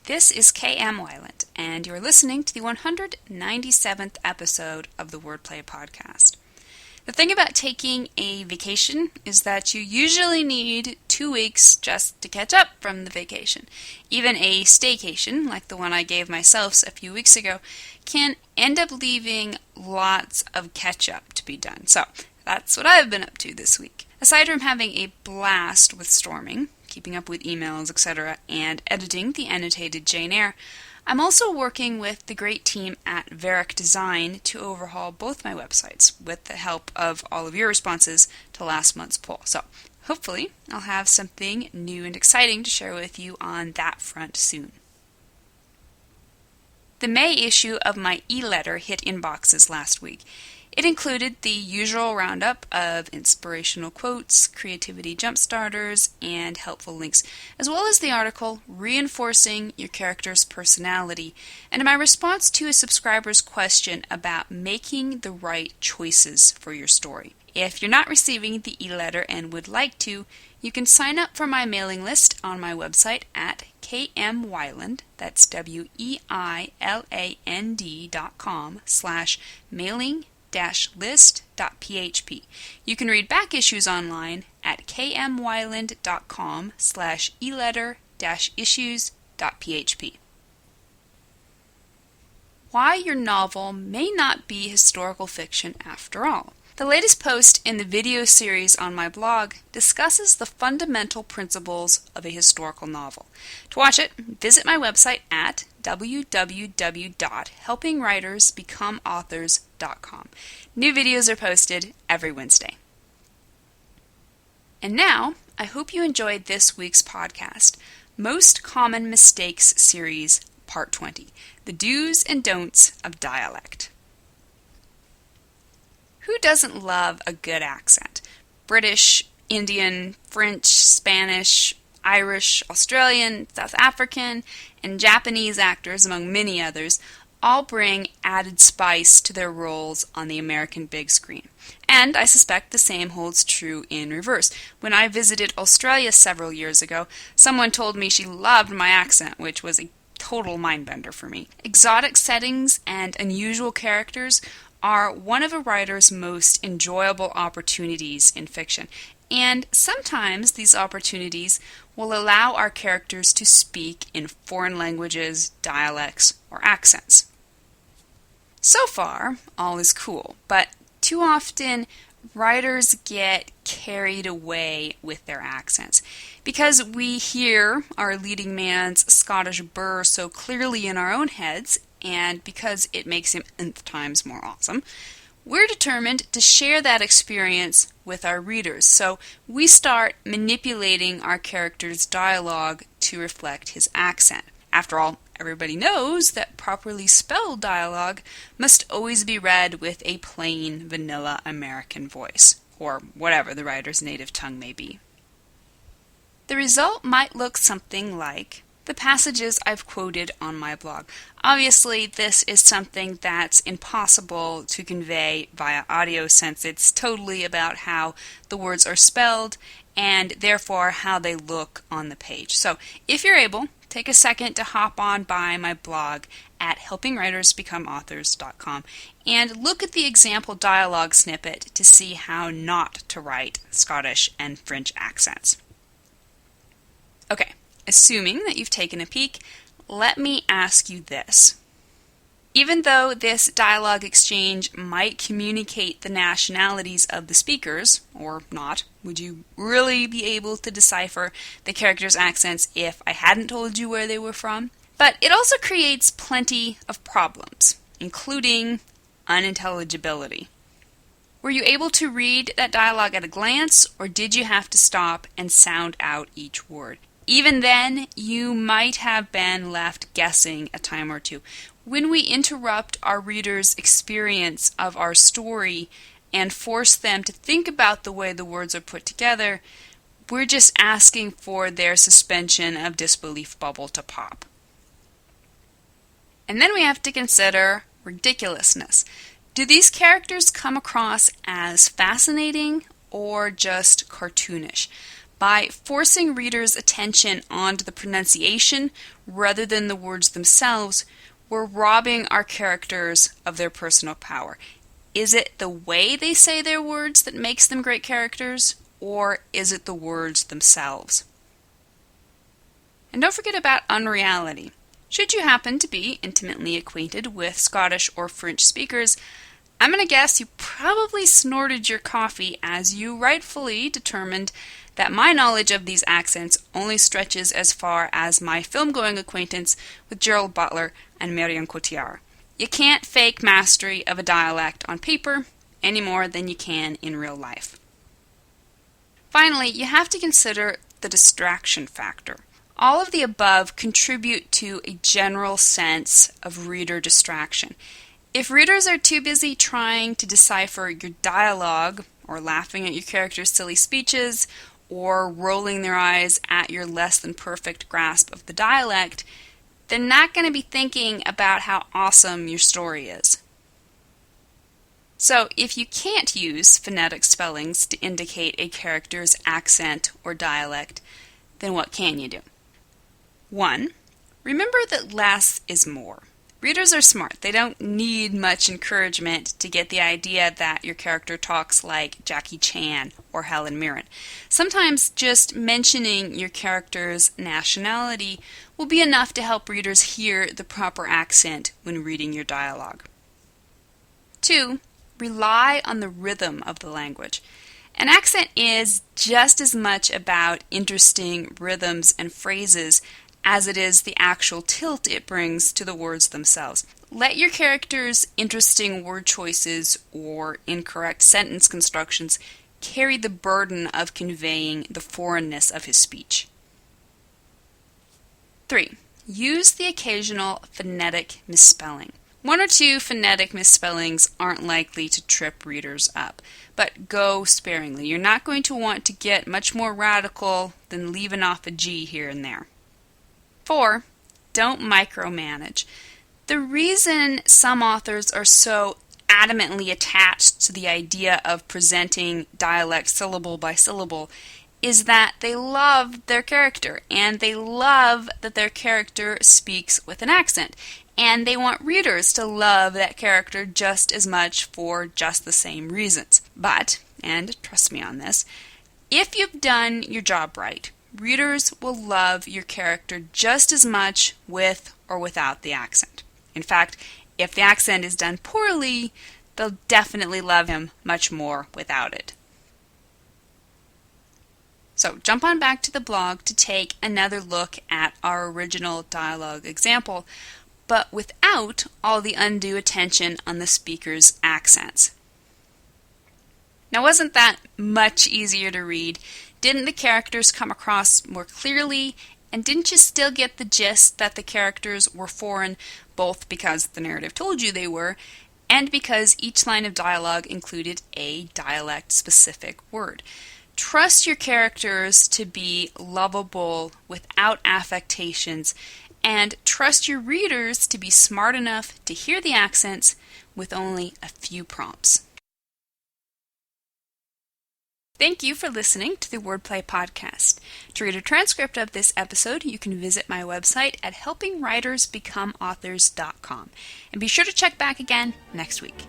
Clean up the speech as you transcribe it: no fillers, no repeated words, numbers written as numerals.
This is K.M. Wyland, and you're listening to the 197th episode of the Wordplay Podcast. The thing about taking a vacation is that you usually need 2 weeks just to catch up from the vacation. Even a staycation, like the one I gave myself a few weeks ago, can end up leaving lots of catch-up to be done. So, that's what I've been up to this week. Aside from having a blast with storming, keeping up with emails, etc., and editing the annotated Jane Eyre, I'm also working with the great team at Dialect to overhaul both my websites with the help of all of your responses to last month's poll. So, hopefully, I'll have something new and exciting to share with you on that front soon. The May issue of my e-letter hit inboxes last week. It included the usual roundup of inspirational quotes, creativity jumpstarters, and helpful links, as well as the article Reinforcing Your Character's Personality, and my response to a subscriber's question about making the right choices for your story. If you're not receiving the e-letter and would like to, you can sign up for my mailing list on my website at kmwyland, that's weiland.com/mailing-list.php. You can read back issues online at kmwyland.com/eletter-issues.php. Why your novel may not be historical fiction after all. The latest post in the video series on my blog discusses the fundamental principles of a historical novel. To watch it, visit my website at www.helpingwritersbecomeauthors.com. New videos are posted every Wednesday. And now, I hope you enjoyed this week's podcast, Most Common Mistakes Series, Part 20, The Do's and Don'ts of Dialect. Who doesn't love a good accent? British, Indian, French, Spanish, Irish, Australian, South African, and Japanese actors, among many others, all bring added spice to their roles on the American big screen. And I suspect the same holds true in reverse. When I visited Australia several years ago, someone told me she loved my accent, which was a total mind-bender for me. Exotic settings and unusual characters are one of a writer's most enjoyable opportunities in fiction, and sometimes these opportunities will allow our characters to speak in foreign languages, dialects, or accents. So far, all is cool, but too often writers get carried away with their accents. Because we hear our leading man's Scottish burr so clearly in our own heads, and because it makes him nth times more awesome, we're determined to share that experience with our readers. So we start manipulating our character's dialogue to reflect his accent. After all, everybody knows that properly spelled dialogue must always be read with a plain, vanilla American voice, or whatever the writer's native tongue may be. The result might look something like the passages I've quoted on my blog. Obviously, this is something that's impossible to convey via audio since it's totally about how the words are spelled and therefore how they look on the page. So, if you're able, take a second to hop on by my blog at helpingwritersbecomeauthors.com and look at the example dialogue snippet to see how not to write Scottish and French accents. Okay. Assuming that you've taken a peek, let me ask you this. Even though this dialogue exchange might communicate the nationalities of the speakers, or not, would you really be able to decipher the characters' accents if I hadn't told you where they were from? But it also creates plenty of problems, including unintelligibility. Were you able to read that dialogue at a glance, or did you have to stop and sound out each word? Even then, you might have been left guessing a time or two. When we interrupt our readers' experience of our story and force them to think about the way the words are put together, we're just asking for their suspension of disbelief bubble to pop. And then we have to consider ridiculousness. Do these characters come across as fascinating or just cartoonish? By forcing readers' attention onto the pronunciation rather than the words themselves, we're robbing our characters of their personal power. Is it the way they say their words that makes them great characters, or is it the words themselves? And don't forget about unreality. Should you happen to be intimately acquainted with Scottish or French speakers, I'm going to guess you probably snorted your coffee as you rightfully determined that my knowledge of these accents only stretches as far as my film-going acquaintance with Gerald Butler and Marion Cotillard. You can't fake mastery of a dialect on paper any more than you can in real life. Finally, you have to consider the distraction factor. All of the above contribute to a general sense of reader distraction. If readers are too busy trying to decipher your dialogue, or laughing at your character's silly speeches, or rolling their eyes at your less than perfect grasp of the dialect, they're not going to be thinking about how awesome your story is. So, if you can't use phonetic spellings to indicate a character's accent or dialect, then what can you do? 1. Remember that less is more. Readers are smart. They don't need much encouragement to get the idea that your character talks like Jackie Chan or Helen Mirren. Sometimes just mentioning your character's nationality will be enough to help readers hear the proper accent when reading your dialogue. 2. Rely on the rhythm of the language. An accent is just as much about interesting rhythms and phrases as it is the actual tilt it brings to the words themselves. Let your character's interesting word choices or incorrect sentence constructions carry the burden of conveying the foreignness of his speech. 3. Use the occasional phonetic misspelling. 1 or 2 phonetic misspellings aren't likely to trip readers up, but go sparingly. You're not going to want to get much more radical than leaving off a G here and there. 4. Don't micromanage. The reason some authors are so adamantly attached to the idea of presenting dialect syllable by syllable is that they love their character, and they love that their character speaks with an accent, and they want readers to love that character just as much for just the same reasons. But, and trust me on this, if you've done your job right, readers will love your character just as much with or without the accent. In fact, if the accent is done poorly, they'll definitely love him much more without it. So jump on back to the blog to take another look at our original dialogue example, but without all the undue attention on the speaker's accents. Now, wasn't that much easier to read? Didn't the characters come across more clearly? And didn't you still get the gist that the characters were foreign, both because the narrative told you they were, and because each line of dialogue included a dialect-specific word? Trust your characters to be lovable without affectations, and trust your readers to be smart enough to hear the accents with only a few prompts. Thank you for listening to the Wordplay Podcast. To read a transcript of this episode, you can visit my website at helpingwritersbecomeauthors.com. And be sure to check back again next week.